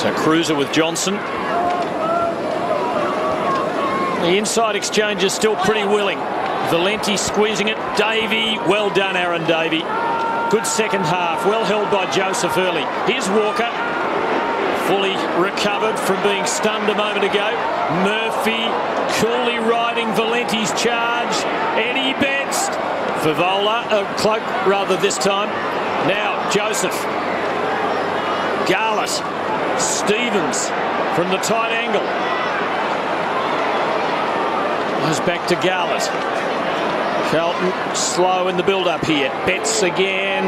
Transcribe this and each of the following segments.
So Cruiser with Johnson. The inside exchange is still pretty willing. Valenti squeezing it. Davey, well done, Aaron Davey. Good second half, well held by Joseph early. Here's Walker, fully recovered from being stunned a moment ago. Murphy coolly riding Valenti's charge. Eddie Betts, Favola, Cloak rather this time. Now Joseph, Garlett, Stevens from the tight angle. Goes back to Garlett. Carlton slow in the build-up here. Betts again.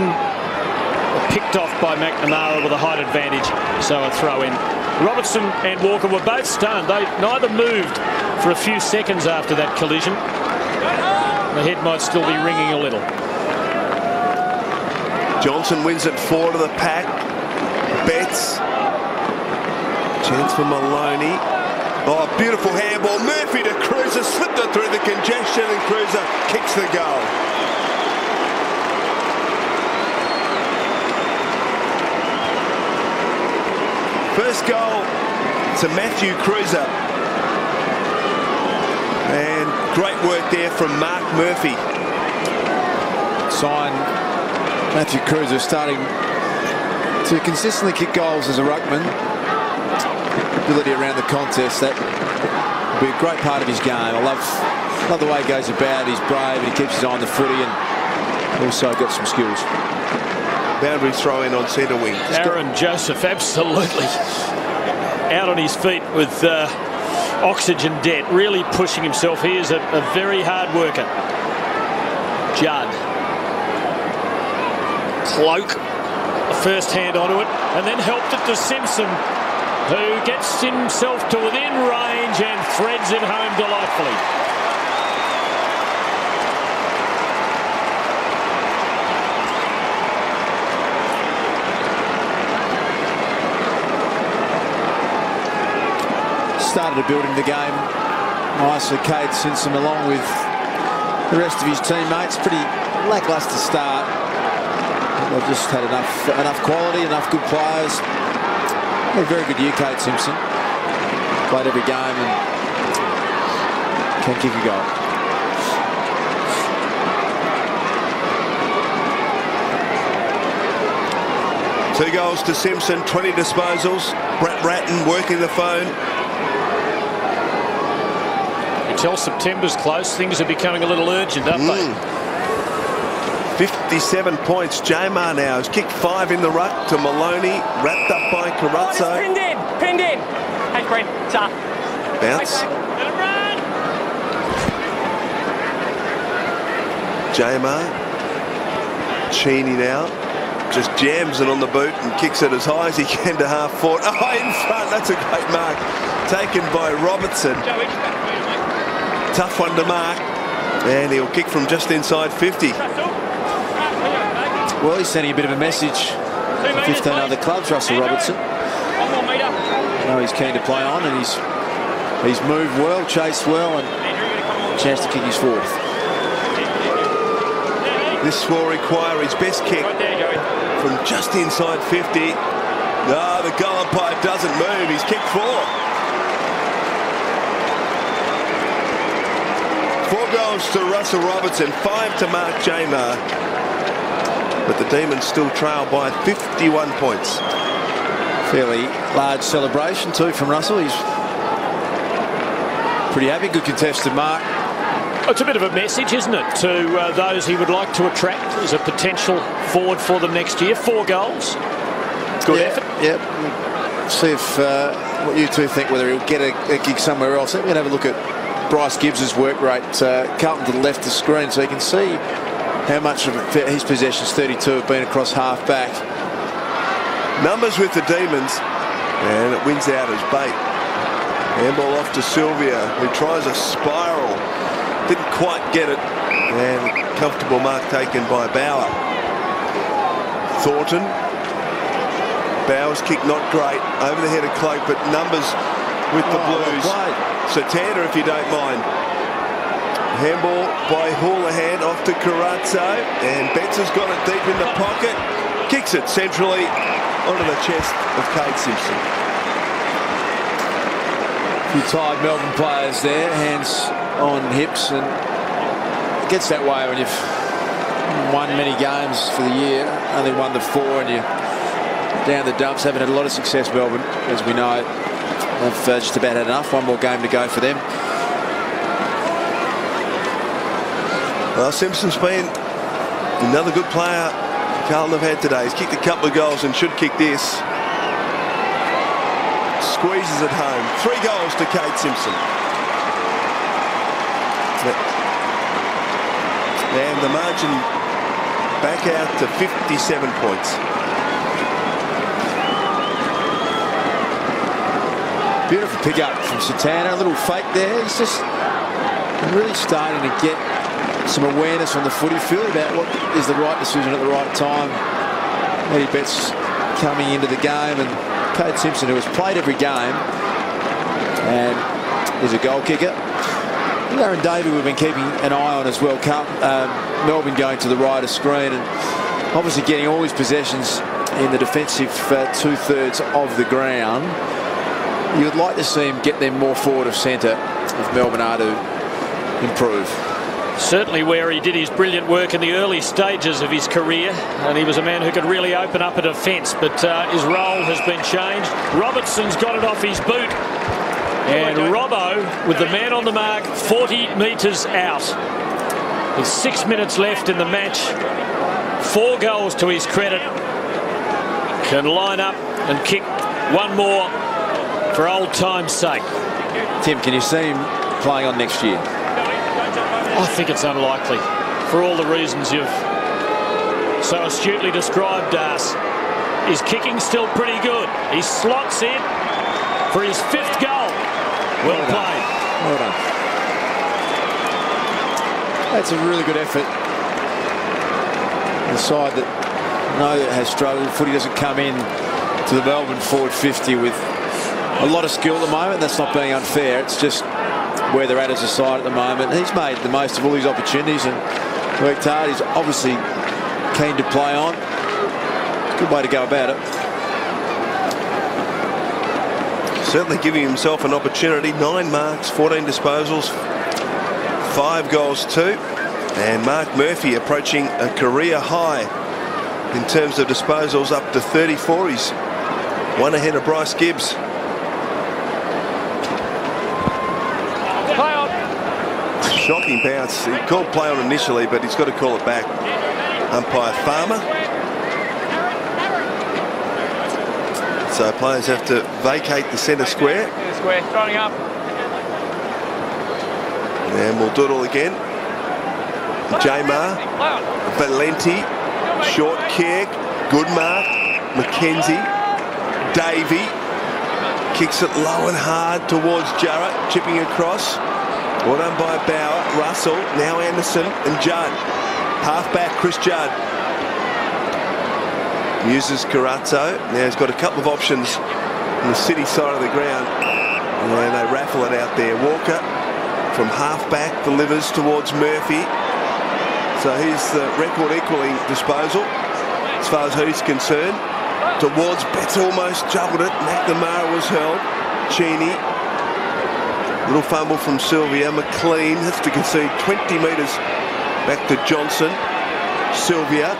Picked off by McNamara with a height advantage, so a throw in. Robertson and Walker were both stunned. They neither moved for a few seconds after that collision. The head might still be ringing a little. Johnson wins it 4 to the pack. Betts. Chance for Maloney. Oh, beautiful handball. Murphy to Cruiser, slipped it through the congestion, and Cruiser kicks the goal. First goal to Matthew Cruiser. And great work there from Mark Murphy. Sign Matthew Cruiser starting to consistently kick goals as a ruckman. Ability around the contest, that will be a great part of his game. I love the way he goes about. He's brave and he keeps his eye on the footy, and also got some skills. Boundary throw in on centre wing. Aaron Joseph absolutely out on his feet with oxygen debt, really pushing himself. He is a very hard worker. Judd. Cloak, first hand onto it, and then helped it to Simpson, who gets himself to within range and threads it home delightfully. Started to build in the game nicely. Cade Simpson along with the rest of his teammates. Pretty lacklustre start. They've just had enough quality, enough good players. A very good year, Cade Simpson. Played every game and can kick a goal. Two goals to Simpson, 20 disposals. Brett Ratton working the phone. You tell September's close, things are becoming a little urgent, aren't they? 57 points. Jamar now has kicked 5 in the ruck to Maloney, wrapped up by Carazzo. Oh, pinned in, pinned in. Thanks, Brent. Tough. Bounce. Jamar. Cheney now just jams it on the boot and kicks it as high as he can to half forward. Oh, in front. That's a great mark. Taken by Robertson. Tough one to mark. And he'll kick from just inside 50. Well, he's sending a bit of a message to 15 other clubs, Russell Robertson. I know he's keen to play on, and he's moved well, chased well, and a chance to kick his 4th. This will require his best kick from just inside 50. No, the goal umpire doesn't move. He's kicked 4. 4 goals to Russell Robertson, 5 to Mark Jamar. But the Demons still trail by 51 points. Fairly large celebration too from Russell. He's pretty happy. Good contested mark. It's a bit of a message, isn't it, to those he would like to attract as a potential forward for them next year. 4 goals. Good effort. Yep. See if what you two think, whether he'll get a gig somewhere else. We're going to have a look at Bryce Gibbs's work rate. Carlton to the left of the screen, so you can see how much of his possessions, 32, have been across half-back. Numbers with the Demons, and it wins out as bait. Handball off to Sylvia, who tries a spiral. Didn't quite get it, and comfortable mark taken by Bauer. Thornton. Bauer's kick not great, over the head of Cloak, but numbers with the Blues. So Tander, if you don't mind. Handball by Houlihan off to Carazzo, and Betts has got it deep in the pocket. Kicks it centrally onto the chest of Cade Simpson. A few tired Melbourne players there, hands on hips, and it gets that way when you've won many games for the year, only won the 4, and you're down the dumps. Haven't had a lot of success, Melbourne, as we know. They've just about had enough. One more game to go for them. Well, Simpson's been another good player Carlton have had today. He's kicked a couple of goals and should kick this. Squeezes at home. 3 goals to Kade Simpson. And the margin back out to 57 points. Beautiful pick up from Satana. A little fake there. He's just really starting to get some awareness on the footy field about what is the right decision at the right time. Eddie Betts coming into the game, and Kade Simpson, who has played every game and is a goal kicker. Aaron Davey we've been keeping an eye on as well. Melbourne going to the right of screen and obviously getting all his possessions in the defensive 2/3 of the ground. You would like to see him get them more forward of centre if Melbourne are to improve. Certainly where he did his brilliant work in the early stages of his career, and he was a man who could really open up a defence, but his role has been changed. Robertson's got it off his boot, and Robbo, with the man on the mark, 40 metres out. With 6 minutes left in the match, 4 goals to his credit, can line up and kick one more for old time's sake. Tim, can you see him playing on next year? I think it's unlikely, for all the reasons you've so astutely described, Das. His kicking's still pretty good. He slots in for his 5th goal. Well played. Well done. That's a really good effort. The side that has struggled, footy doesn't come in to the Melbourne forward 50 with a lot of skill at the moment. That's not being unfair. It's just where they're at as a side at the moment. He's made the most of all these opportunities and worked hard. He's obviously keen to play on. It's a good way to go about it. Certainly giving himself an opportunity. 9 marks, 14 disposals, 5 goals too. And Mark Murphy approaching a career high in terms of disposals, up to 34. He's 1 ahead of Bryce Gibbs. Shocking bounce. He called play on initially, but he's got to call it back. Umpire Farmer. So players have to vacate the centre square. Square, throwing up. And we'll do it all again. Jamar, Valenti, short kick, good mark. McKenzie, Davey, kicks it low and hard towards Jarrett, chipping across. Well done by Bauer, Russell, now Anderson and Judd. Halfback Chris Judd. Uses Carazzo. Now he's got a couple of options on the city side of the ground. And they raffle it out there. Walker from halfback delivers towards Murphy. So he's the record equaling disposal as far as who's concerned. Towards Betts, almost juggled it. McNamara was held. Cheney. Little fumble from Sylvia. McLean has to concede 20 metres back to Johnson. Sylvia.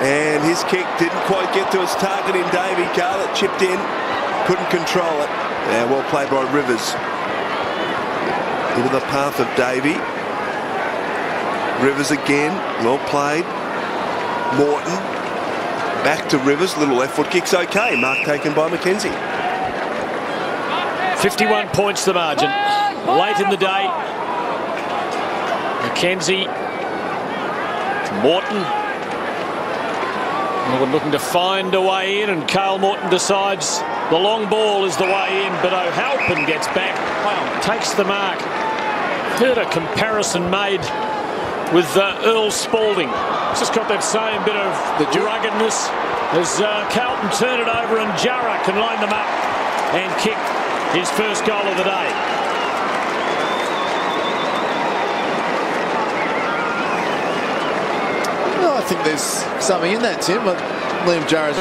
And his kick didn't quite get to its target in Davey. Carlett chipped in. Couldn't control it. Yeah, well played by Rivers. Into the path of Davey. Rivers again. Well played. Morton. Back to Rivers. Little left foot kick's okay. Mark taken by McKenzie. 51 points the margin. Late in the day. McKenzie. Morton. Melbourne looking to find a way in, and Cale Morton decides the long ball is the way in, but O'Halpin gets back, takes the mark. Heard a comparison made with Earl Spalding. It's just got that same bit of the ruggedness as Carlton turn it over, and Jarrah can line them up and kick his first goal of the day. Well, I think there's something in that, Tim. Liam Jarrah's